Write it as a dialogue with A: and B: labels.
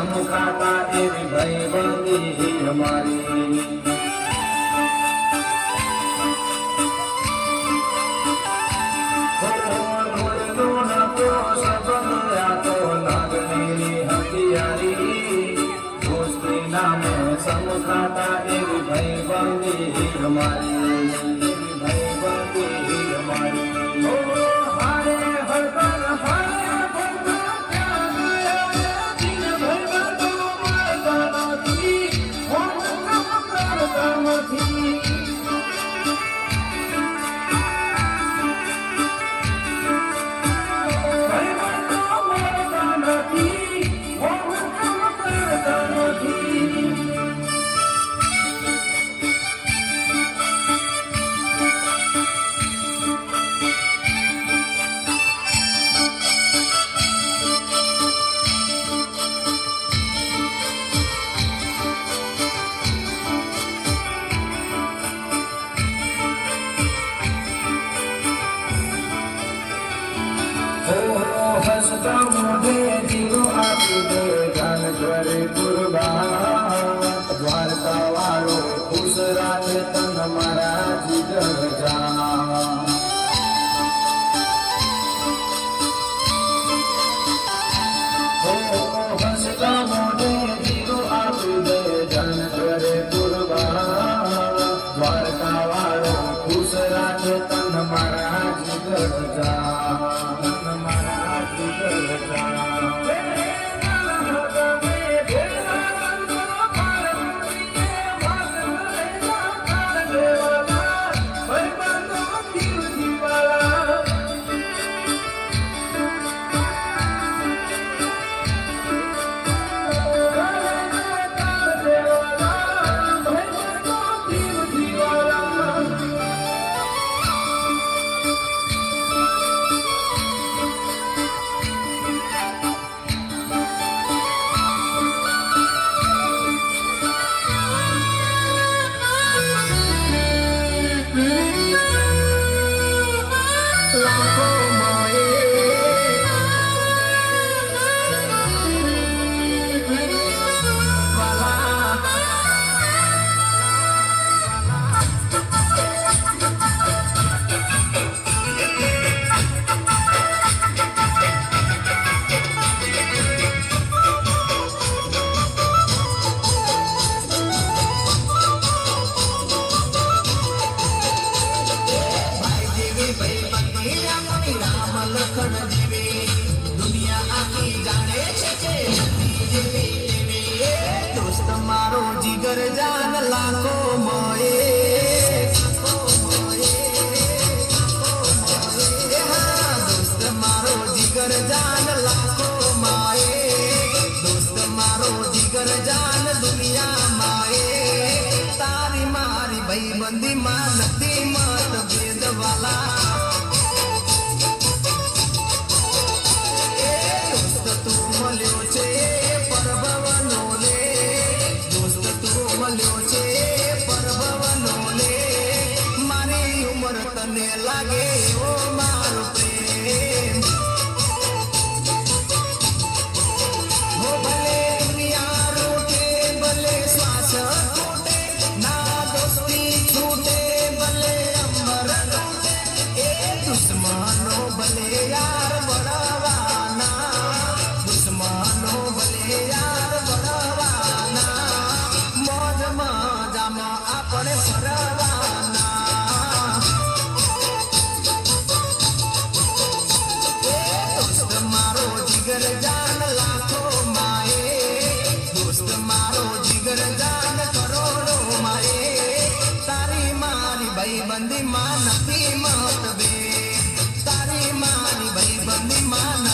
A: સમખાતા એવી ભાઈબંધી અમારી સમખાતા એવી ભાઈબંધી અમારી ભાઈબંધી અમારી હારે હળદર હારે હસતા મોઢે જીવો આપી દે જાન કરે કુરબાન દ્વારકા વાળો ખુશ રાખે તન મારા જીગર જાન હસતા મોઢે જીવો આપી દે જાન કરે કુરબાન દ્વારકા વાળો ખુશ રાખે તન મારા જીગર જાન
B: મારો જીગર જાન લાખો મળે દોસ્ત મારો જીગર જાન લાખો મળે દોસ્ત મારો જીગર જાન દુનિયા માએ તારી મારી ભાઈબંધી માં નથી મતભેદ વાલા દોસ્ત તું મળ્યો છે પરભવનો લે મારી ઉંમર તને લાગે ઓ મારો પ્રેમ હો ભલે દુનિયા રૂઠે ભલે શ્વાસ છૂટે ના દોસ્તી છૂટે ભલે અંબર તૂટે એ દુશ્મનો ભલે યાર બળવાના દુશ્મનો ભલે યાર બળવાના મોજ મજામાં આપણે ફરવાના દોસ્ત મારો જીગર જાન લાખો માએ દોસ્ત મારો જીગર જાન કરોડો માએ તારી મારી ભાઈબંધી માં નથી મતભેદ તારી મારી ભાઈબંધી માં